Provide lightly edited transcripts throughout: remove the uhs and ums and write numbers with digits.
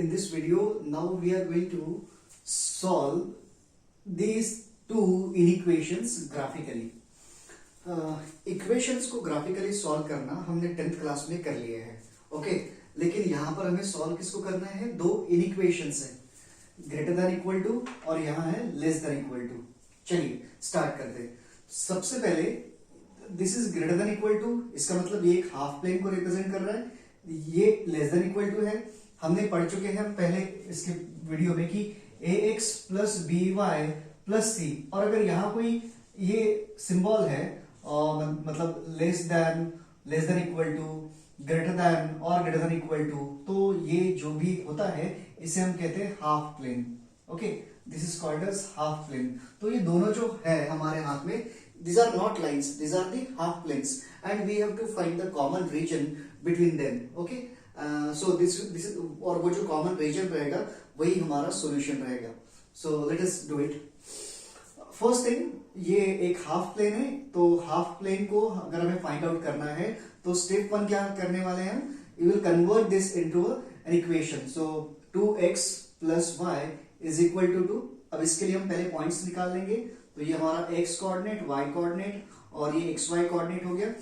in this video, now we are going to solve these two inequations graphically. Equations को graphically solve करना हमने 10th class में कर लिया है, ओके। लेकिन यहां पर हमें सॉल्व किसको करना है? दो इनइक्वेशंस है, ग्रेटर देन इक्वल टू और यहाँ है लेस देन इक्वल टू। चलिए स्टार्ट करते हैं। सबसे पहले this is greater than equal to, इसका मतलब ये एक हाफ प्लेन को रिप्रेजेंट कर रहा है, ये लेस देन इक्वल टू है। हमने पढ़ चुके हैं हम पहले इसके वीडियो में कि ax plus b y plus c, और अगर यहाँ कोई ये सिंबल है और मतलब less than equal to, greater than और ग्रेटर देन इक्वल टू, तो ये जो भी होता है इसे हम कहते हैं half plane, okay. This is called as half plane. तो ये दोनों जो है हमारे हाथ में, these are not lines, these are the half planes and we have to find the common region between them, okay. So this is, और वो जो common region रहेगा वही हमारा solution रहेगा। So let us do it. First thing, ये एक half plane है, तो हाफ प्लेन को अगर हमें फाइंड आउट करना है तो स्टेप 1 क्या करने वाले हैं हम? You will convert this into an equation. So 2x plus y is equal to 2। अब इसके लिए हम पहले पॉइंट्स निकाल लेंगे। तो ये हमारा x कोऑर्डिनेट, y कोऑर्डिनेट और ये xy कोऑर्डिनेट हो गया।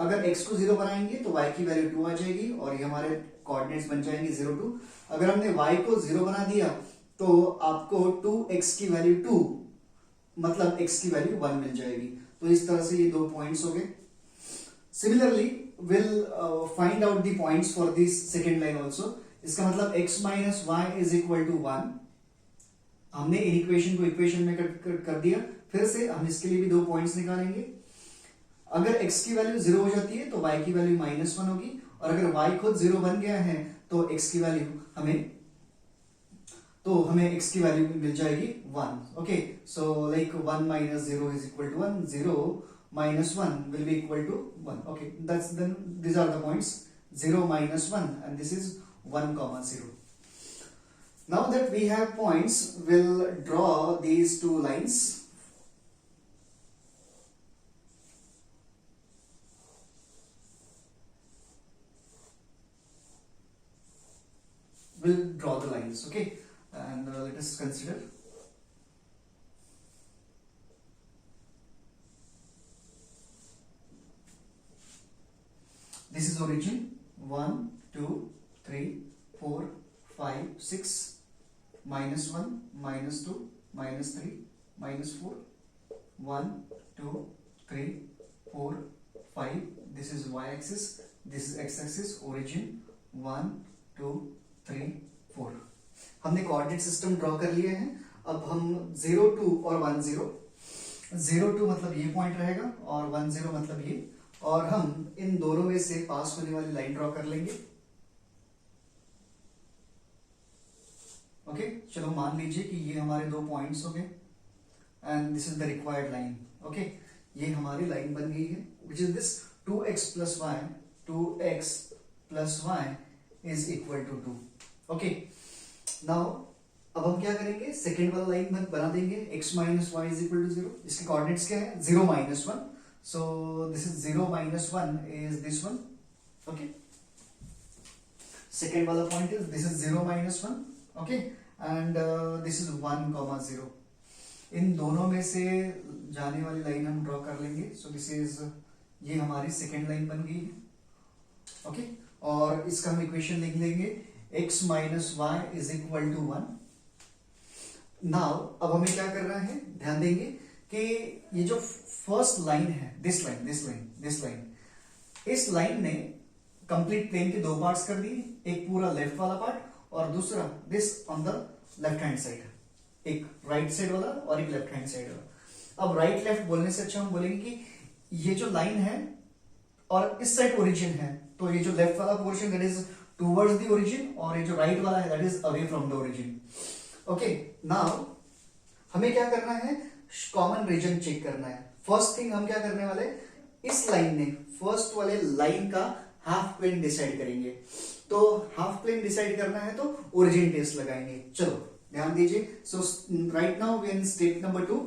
अगर x को 0 बनाएंगे तो y की वैल्यू 2 आ जाएगी और ये हमारे कोऑर्डिनेट्स बन जाएंगे 0 2। अगर हमने y को 0 बना दिया तो आपको 2x की वैल्यू 2 मतलब x की वैल्यू 1 मिल जाएगी। तो इस तरह से ये दो पॉइंट्स हो गए। Similarly will find out the points for this second line also. इसका मतलब x minus y is equal to 1। हमने इक्वेशन को इक्वेशन में कर दिया। फिर से हम इसके लिए भी दो पॉइंट्स निकालेंगे। अगर x की वैल्यू 0 हो जाती है तो y की वैल्यू -1 होगी, और अगर y खुद 0 बन गया है तो x की वैल्यू हमें x की वैल्यू मिल जाएगी 1, okay. So like 1 minus 0 is equal to 1, 0 minus 1 will be equal to 1, okay। That's then these are the points 0 minus 1 and this is 1 comma 0। Now that we have points, we'll draw these two lines। We'll draw the lines, okay, and let us consider। This is origin 1 2 3 4 5 6, -1 -2 -3 -4, 1 2 3 4 5। This is y-axis, this is x-axis, origin 1 2 3 4। हमने coordinate system draw कर लिए हैं। अब हम 0 2 और 1 0, 0 2 मतलब ये point रहेगा और 1 0 मतलब ये, और हम इन दोनों में से पास होने वाली लाइन ड्रॉ कर लेंगे, ओके। चलो मान लीजिए कि ये हमारे दो पॉइंट्स हो गए and this is the required line, okay. ये हमारी लाइन बन गई है which is this 2x plus y, 2x plus y is equal to 2, okay. Now अब हम क्या करेंगे? सेकेंड वाला लाइन बना देंगे, x minus y is equal to 0। इसके कोऑर्डिनेट्स क्या है? 0 -1। So this is 0 minus 1 is this one, okay। Second wala point is this is 0 minus 1, okay, and this is 1 comma 0। इन दोनों में से जाने वाली लाइन हम ड्रॉ कर लेंगे। So this is, ये हमारी सेकेंड लाइन बन गई है, ओके। और इसका हम इक्वेशन लिख लेंगे x minus y is equal to 1। Now अब हमें क्या करना है? ध्यान देंगे कि ये जो फर्स्ट लाइन है, दिस लाइन, इस लाइन ने कंप्लीट प्लेन के दो पार्ट्स कर दिए, एक पूरा लेफ्ट वाला पार्ट और दूसरा this on the left hand side, एक राइट साइड वाला और एक लेफ्ट हैंड साइड वाला। अब राइट लेफ्ट बोलने से अच्छा हम बोलेंगे कि ये जो लाइन है और इस साइड ओरिजिन है, तो ये जो लेफ्ट वाला portion that is towards the origin और ये जो राइट वाला है that is away from the origin, okay. Now हमें क्या करना है? कॉमन रीजन चेक करना है। फर्स्ट थिंग हम क्या करने वाले, इस लाइन ने फर्स्ट वाले लाइन का हाफ प्लेन डिसाइड करेंगे। तो हाफ प्लेन डिसाइड करना है तो ओरिजिन टेस्ट लगाएंगे। चलो ध्यान दीजिए। So right now we in step number 2,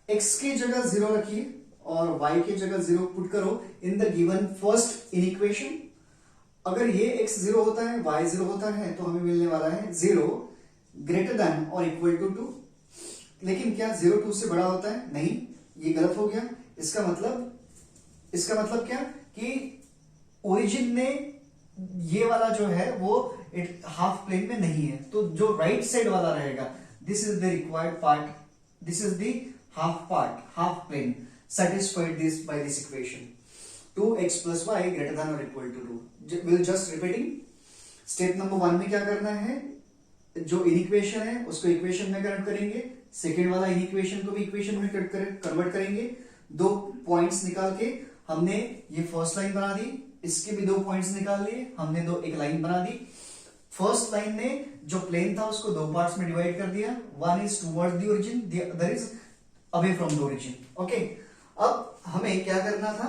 x की जगह 0 रखिए और y की जगह 0 पुट करो in the given first inequation. अगर ये x 0 होता है, y 0 होता है, तो हमें मिलने वाला है 0 ग्रेटर देन और इक्वल टू 2। लेकिन क्या 0 2 से बड़ा होता है? नहीं, ये गलत हो गया। इसका मतलब क्या कि ओरिजिन में ये वाला जो है वो हाफ प्लेन में नहीं है, तो जो राइट साइड वाला रहेगा, this is the required part, this is the half plane satisfied this by this equation 2x plus y greater than or equal to 2। we'll just repeating step number 1 में क्या करना है, जो इनइक्वेशन है उसको equation में कन्वर्ट करेंगे, second वाला इनइक्वेशन को भी इक्वेशन में कन्वर्ट करेंगे। 2 पॉइंट्स निकाल के हमने ये फर्स्ट लाइन बना दी, इसके भी 2 पॉइंट्स निकाल लिए हमने, एक लाइन बना दी। फर्स्ट लाइन ने जो प्लेन था उसको 2 पार्ट्स में डिवाइड कर दिया, one is towards the origin, the other is away from the origin. Okay, अब हमें क्या करना था,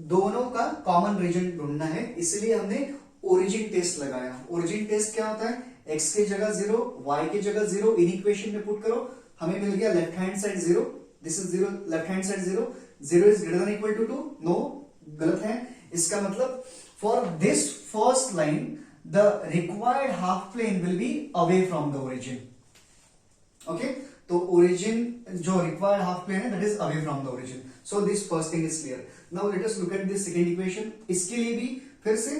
दोनों का कॉमन रीजन ढूंढना है, इसलिए हमने ओरिजिन टेस्ट लगाया। ओरिजिन टेस्ट क्या होता है, x की जगह 0, y की जगह 0 इन इक्वेशन में पुट करो, हमें मिल गया left hand side 0, this is 0, left hand side 0, 0 is greater than equal to 2, no, गलत है। इसका मतलब for this first line the required half plane will be away from the origin. Okay, तो ओरिजिन जो रिक्वायर्ड हाफ प्लेन है that is away from the origin. So this first thing is clear. Now let us look at this second equation. इसके लिए भी फिर से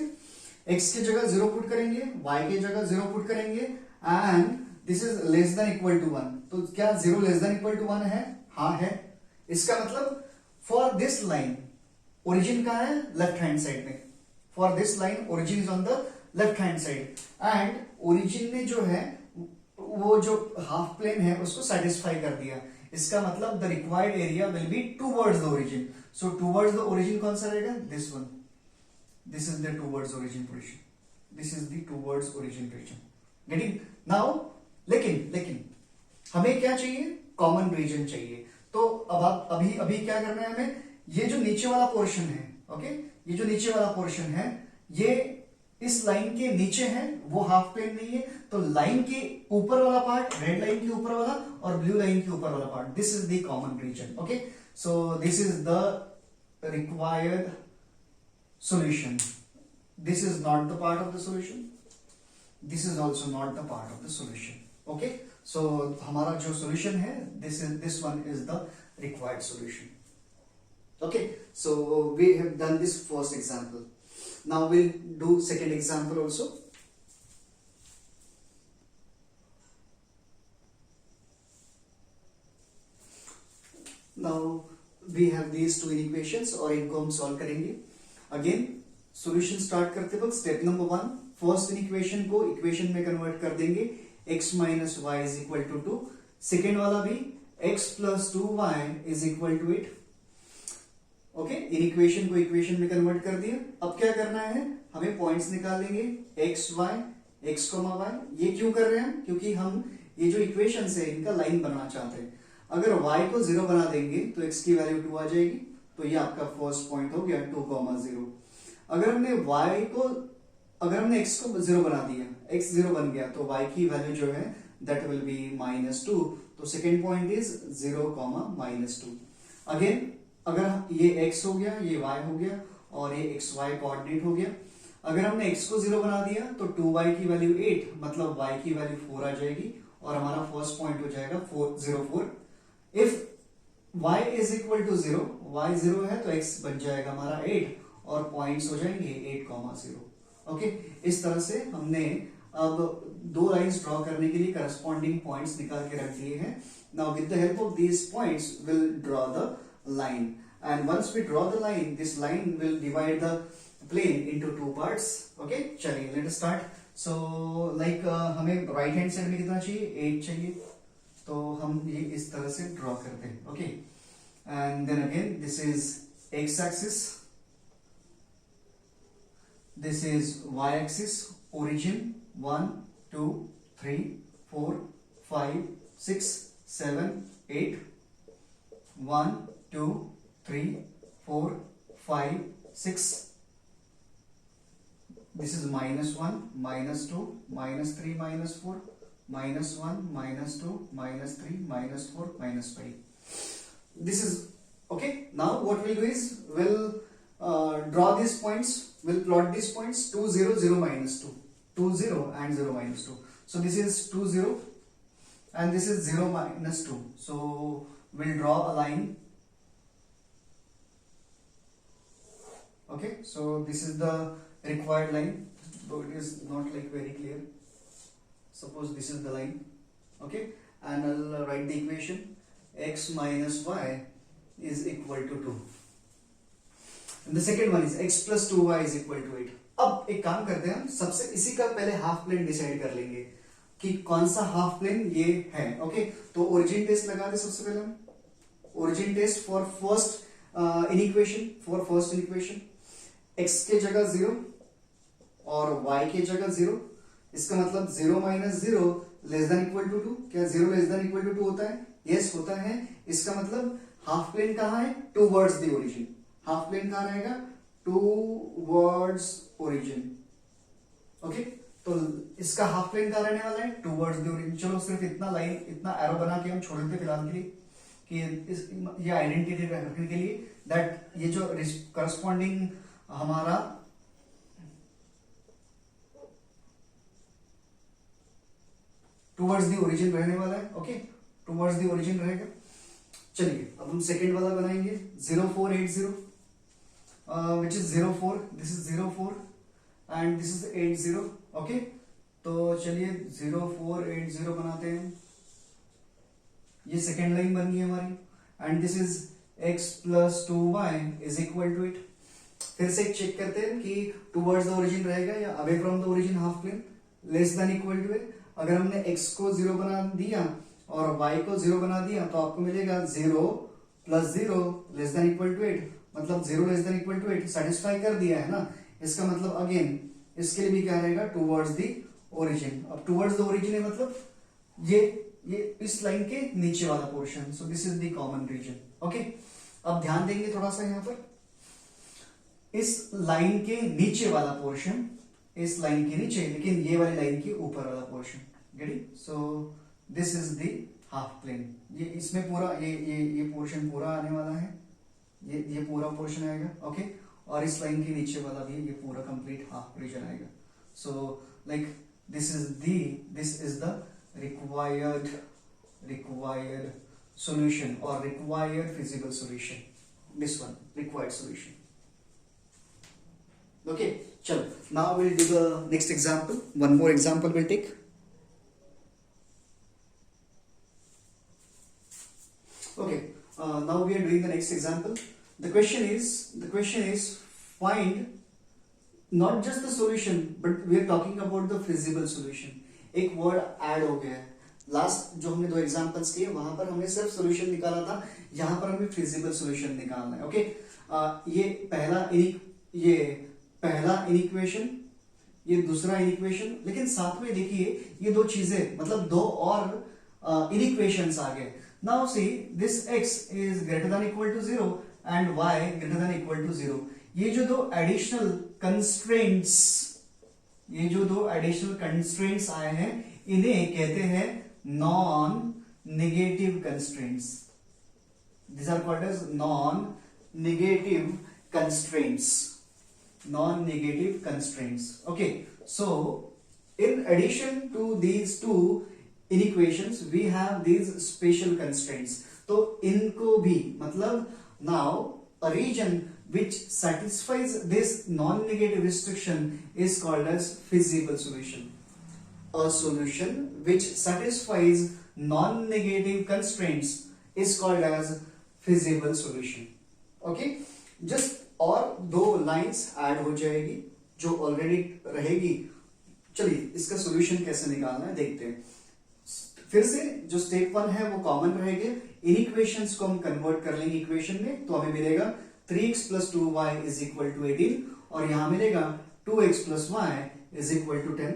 x की जगह 0 पुट करेंगे, y की जगह 0 पुट करेंगे, and this is less than equal to 1। तो क्या 0 लेस देन इक्वल टू 1 है? हाँ है। इसका मतलब फॉर दिस लाइन ओरिजिन कहां है, लेफ्ट हैंड साइड में। For this line origin is on the left hand side, and origin ने जो है वो जो हाफ प्लेन है उसको सेटिस्फाई कर दिया। इसका मतलब the required area will be towards the origin. So towards the origin कौन सा रहेगा, this one, this is the towards origin position, this is the towards origin region, getting now। लेकिन हमें क्या चाहिए, कॉमन रीजन चाहिए। तो अब आप अभी क्या करना है हमें, ये जो नीचे वाला पोर्शन है, ओके, ये जो नीचे वाला पोर्शन है ये इस लाइन के नीचे है, वो हाफ प्लेन नहीं है, तो लाइन के ऊपर वाला पार्ट, रेड लाइन के ऊपर वाला और ब्लू लाइन के ऊपर वाला part, this is the common region. Okay, so this is the required solution. This is not the part of the solution, this is also not the part of the solution। okay, so हमारा जो solution है this one is the required solution। okay, so we have done this first example, now we'll do second example also। now we have these two equations और इनको हम solve करेंगे। Again solution start करते वक्त step number 1, first equation को equation में convert कर देंगे, x minus y is equal to 2। Second वाला भी x plus 2y is equal to 8। Okay, इन इक्वेशन को इक्वेशन में कन्वर्ट कर दिया। अब क्या करना है, हमें पॉइंट्स निकाल लेंगे x y, x y। ये क्यों कर रहे हैं, क्योंकि हम ये जो इक्वेशन है इनका लाइन बनाना चाहते हैं। अगर y को 0 बना देंगे तो x की वैल्यू 2 आ जाएगी, तो ये आपका फर्स्ट पॉइंट हो गया 2,0। अगर हमने x को 0 बना दिया, x 0 बन गया, तो y की वैल्यू जो है दैट विल बी -2। तो सेकेंड पॉइंट इज 0, -2। अगेन अगर ये x हो गया, ये y हो गया और ये xy कोऑर्डिनेट हो गया। अगर हमने x को 0 बना दिया तो 2y की वैल्यू 8, मतलब y की वैल्यू 4 आ जाएगी और हमारा फर्स्ट पॉइंट हो जाएगा 4, 0, 4। If y is equal to 0, y 0 है तो x बन जाएगा हमारा 8 और पॉइंट्स हो जाएंगे 8,0। ओके, इस तरह से हमने अब 2 लाइंस ड्रॉ करने के लिए करस्पॉन्डिंग पॉइंट्स निकाल के रख दिए हैं। Now with the help of these points will draw the line, and once we draw the line, this line will divide the plane into 2 parts। okay, चलिए let us start। so like हमें right hand side में कितना चाहिए, 8 चाहिए, तो हम ये इस तरह से ड्रॉ करते हैं। Okay, and then again this is x axis, this is y axis, origin 1 2 3 4 5 6 7 8, 1 2 3 4 5 6, this is -1 -2 -3 -4 -1 -2 -3 -4 -5, this is okay। now what we'll do is we'll draw these points we'll plot these points 2 0 0 minus 2, 2 0 and 0 minus 2. So this is 2 0 and this is 0 minus 2. So we'll draw a line. Okay, so this is the required line, though it is not like very clear. Suppose this is the line. Okay, and I'll write the equation x minus y is equal to 2. And the second one is x plus 2y is equal to 8. अब एक काम करते हैं हम, सबसे इसी का पहले हाफ प्लेन डिसाइड कर लेंगे कि कौन सा हाफ प्लेन ये है. ओके, तो ओरिजिन टेस्ट लगा दे सबसे पहले हम. Origin test for first inequation, x के जगह 0 और y के जगह 0. इसका मतलब 0 minus 0 less than equal to 2. क्या 0 लेस देन इक्वल टू 2 होता है? यस, होता है. इसका मतलब हाफ प्लेन कहाँ है? Towards the origin. Half plane कहाँ रहेगा? Towards origin. ओके, तो इसका हाफ प्लेन कहाँ रहने वाला है? Towards the origin. चलो सिर्फ इतना लाइन, इतना एरो बना के हम छोड़ देते फिलहाल के लिए कि ये आइडेंटिटी रखने के लिए दैट ये जो करस्पॉन्डिंग हमारा टूवर्ड्स द ओरिजिन रहने वाला है. ओके, टूवर्ड्स द ओरिजिन रहेगा. चलिए अब हम सेकेंड वाला बनाएंगे 0480 which is 04. This is 04 and this is 80. Okay, तो चलिए 0480 बनाते हैं. ये सेकेंड लाइन बन गई हमारी. And this is x plus 2y is equal to it. फिर से चेक करते हैं कि टूवर्ड्स द ओरिजिन रहेगा या away from the origin half plane, less than equal to it. अगर हमने x को 0 बना दिया और y को 0 बना दिया तो आपको मिलेगा 0 plus 0 less than equal to 8. मतलब 0 less than equal to 8 satisfy कर दिया है ना. इसका मतलब अगेन इसके लिए भी क्या रहेगा? Towards the origin. अब टूवर्ड्स द ओरिजिन है मतलब ये इस लाइन के नीचे वाला portion. So this is the common region. Okay, अब ध्यान देंगे थोड़ा सा यहाँ पर. इस लाइन के नीचे वाला पोर्शन, इस लाइन के नीचे, लेकिन ये वाली लाइन के ऊपर वाला portion. Get it? So this is the half plane. ये इसमें पूरा ये पोर्शन पूरा आने वाला है. ये पूरा पोर्शन आएगा. ओके, और इस लाइन के नीचे वाला भी ये पूरा कंप्लीट हाफ रीजन आएगा. So like this is the required solution or required feasible solution. This one, required solution. Okay, chalo. Now we'll do the next example. One more example we'll take. Okay, now we are doing the next example. The question is find not just the solution, but we are talking about the feasible solution. एक word add हो गया है. Last जो हमने दो examples किए वहां पर हमने सिर्फ सॉल्यूशन निकाला था, यहां पर हमें फिजिबल सॉल्यूशन निकालना है. ओके, ये पहला इनइक्वेशन, ये दूसरा इनइक्वेशन, लेकिन साथ में देखिए ये दो चीजें, मतलब दो और इनइक्वेशंस आ गए. Now see this x is greater than equal to 0 and y greater than equal to 0. ये जो दो एडिशनल कंस्ट्रेंट्स आए हैं इन्हें कहते हैं non negative constraints. These are called as non-negative constraints. Non-negative constraints. Okay, so in addition to these two inequations, we have these special constraints. तो इनको भी मतलब now a region which satisfies this non-negative restriction is called as feasible solution. A solution which satisfies non-negative constraints is called as feasible solution. Okay, just और दो lines add हो जाएगी जो already रहेगी. चलिए इसका सॉल्यूशन कैसे निकालना है देखते हैं. फिर से जो स्टेप 1 है वो कॉमन रहेगा. इनइक्वेशंस को हम कन्वर्ट कर लेंगे इक्वेशन में, तो हमें मिलेगा 3x plus 2y is equal to 18 और यहां मिलेगा 2x plus y is equal to 10.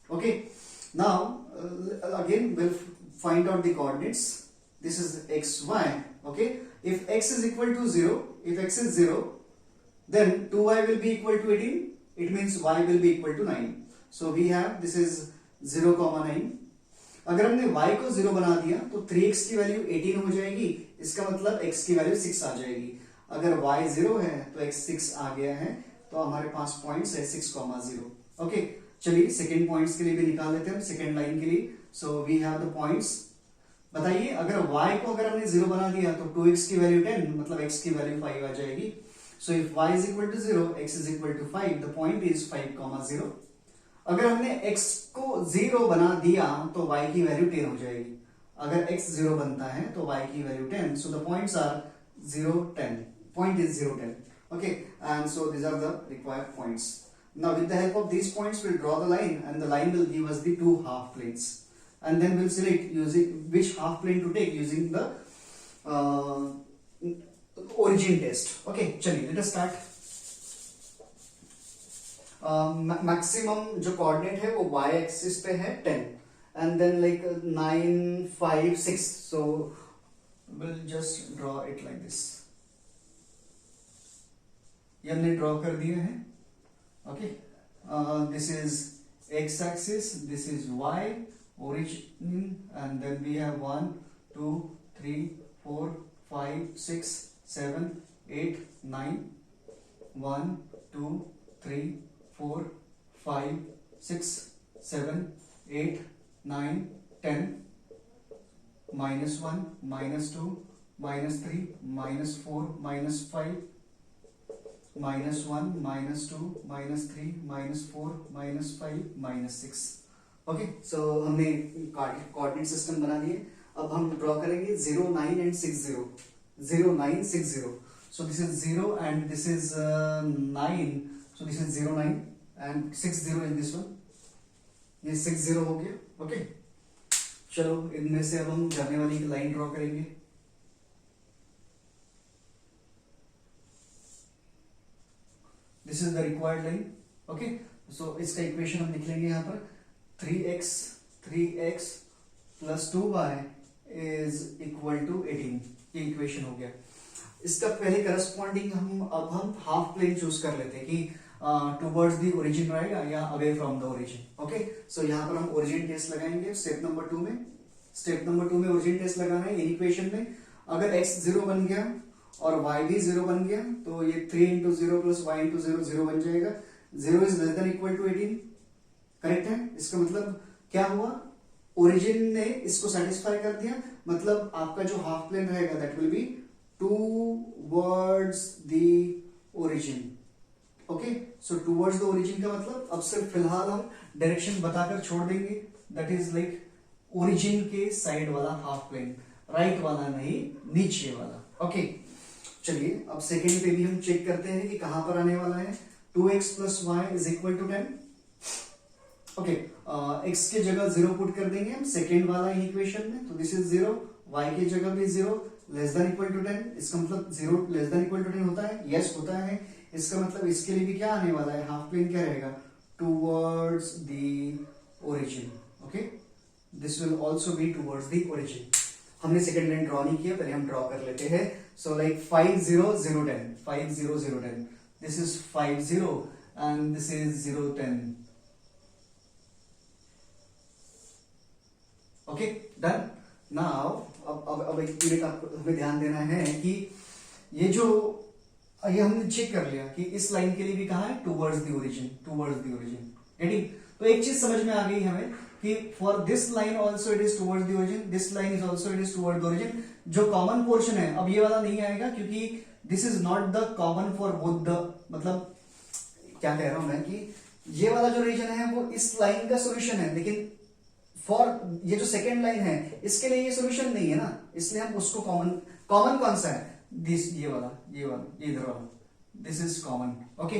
Okay, now again we'll find out the coordinates. This is x, y. Okay, if x is equal to 0, if x is 0, then 2y will be equal to 18. It means y will be equal to 9. So we have this is 0, 9. अगर हमने y को 0 बना दिया तो 3x की value 18 हो जाएगी. इसका मतलब x की वैल्यू 6 आ जाएगी. अगर y 0 है तो x 6 आ गया है. तो हमारे पास पॉइंट्स है 6,0। ओके, चलिए सेकेंड पॉइंट्स के लिए भी निकाल लेते हैं हम, सेकेंड लाइन के लिए। So we have the points. बताइए, अगर y को अगर हमने 0 बना दिया तो 2x की वैल्यू 10, मतलब x की वैल्यू 5 आ जाएगी। So if y is equal to 0, x is equal to 5, the point is 5,0। अगर हमने x को 0 बना दिया तो y की वैल्यू 10 हो जाएगी। अगर x 0 बनता है तो y की value 10, so the points are 0, 10, point is 0, 10. Okay, and so these are the required points. Now with the help of these points we'll draw the line, and the line will give us the two half planes, and then we'll select using which half plane to take using the origin test. Okay, चलिए let us start. Maximum जो coordinate है वो y axis पे है 10, and then like 9, 5, 6, so we'll just draw it like this. ये हमने draw कर दिए हैं। Okay, this is x axis, this is y origin, and then we have 1, 2, 3, 4, 5, 6, 7, 8, 9, 1, 2, 3, 4, 5, 6, 7, 8, 9, 10, -1, -2, -3, -4, -5, -1, -2, -3, -4, -5, -6। Okay, सो हमने कोऑर्डिनेट सिस्टम बना दिए। अब हम ड्रॉ करेंगे 0, 9 and 6, 0, 0, 9, 6, 0। So this is 0 and this is 9, so this is 0, 9 and 6, 0 is this one. ये 6, 0 हो गया। Okay, चलो इनमें से अब हम जाने वाली लाइन ड्रॉ करेंगे। This is the required line. Okay, so इसका इक्वेशन हम लिख लेंगे यहाँ पर 3x plus 2y is equal to 18। ये इक्वेशन हो गया। इसका पहले करस्पॉन्डिंग हम हाफ प्लेन चूज कर लेते हैं कि टुवर्ड्स द ओरिजिन रहेगा या away from the origin. Okay, so यहाँ पर हम ओरिजिन टेस्ट लगाएंगे स्टेप नंबर 2 में। स्टेप नंबर 2 में ओरिजिन टेस्ट लगाना है। इन इक्वेशन में अगर x 0 बन गया और y भी 0 बन गया तो ये 3 इंटू 0 प्लस y इंटू 0 0 बन जाएगा। 0 is less than equal to 18। Correct है। इसका मतलब क्या हुआ, ओरिजिन ने इसको सेटिस्फाई कर दिया, मतलब आपका जो हाफ प्लेन रहेगा that will be towards the origin. Okay, so towards the origin का मतलब अब सिर्फ फिलहाल हम डायरेक्शन बताकर छोड़ देंगे, दैट इज लाइक ओरिजिन के साइड वाला हाफ प्लेन, राइट वाला नहीं, नीचे वाला। ओके, चलिए अब सेकेंड पे भी हम चेक करते हैं कि कहां पर आने वाला है। 2x plus y is equal to 10। Okay, x के जगह 0 पुट कर देंगे हम सेकेंड वाला इक्वेशन में, तो दिस इज 0, y की जगह भी 0, लेस देन इक्वल टू 10। इसका मतलब 0 लेस देन इक्वल टू 10 होता है, यस होता है। इसका मतलब इसके लिए भी क्या आने वाला है, हाफ प्लेन क्या रहेगा, towards the origin. Okay, this will also be towards the origin. हमने सेकंड लाइन ड्रॉ नहीं किया, पहले हम ड्रॉ कर लेते हैं। So like 5, 0, 0, 10, 5, 0, 0, 10, this is 5, 0 and this is 0, 10। Okay, done. Now अब एक यूनिट आपको हमें ध्यान देना है कि ये हमने चेक कर लिया कि इस लाइन के लिए भी कहा है towards the origin, towards the origin. Getting? तो एक चीज समझ में आ गई हमें कि for this line also it is towards the origin, this line is also it is towards the origin. जो कॉमन पोर्शन है, अब ये वाला नहीं आएगा क्योंकि this is not the common for both the, मतलब क्या कह रहा हूं मैं कि ये वाला जो रीजन है वो इस लाइन का सोल्यूशन है, लेकिन फॉर ये जो सेकेंड लाइन है इसके लिए ये सोल्यूशन नहीं है ना, इसलिए हम उसको कॉमन कौन सा है, दिस, ये वाला, ये इधर वाला, दिस इज कॉमन। ओके,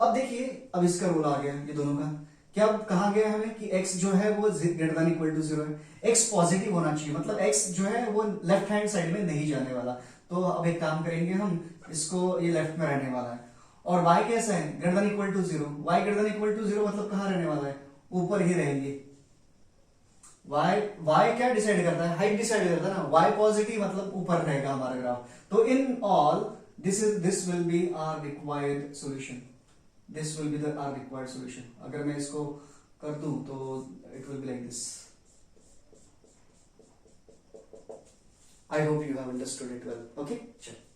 अब देखिए अब इसका रूल आ गया ये दोनों का। क्या अब कहा गया हमें कि x जो है वो ग्रेटर देन इक्वल टू 0 है, x पॉजिटिव होना चाहिए, मतलब x जो है वो लेफ्ट हैंड साइड में नहीं जाने वाला। तो अब एक काम करेंगे हम, इसको ये लेफ्ट में रहने वाला है। और y कैसा है, greater than equal to 0, y greater than equal to 0 मतलब कहां रहने वाला है, ऊपर ही रहेंगे। y क्या डिसाइड करता है, हाइट डिसाइड करता है ना, y पॉजिटिव मतलब ऊपर रहेगा हमारा ग्राफ। तो in all this will be our required solution, this will be the our required solution. अगर मैं इसको कर दूं तो it will be like this. I hope you have understood it well. Okay, चलो।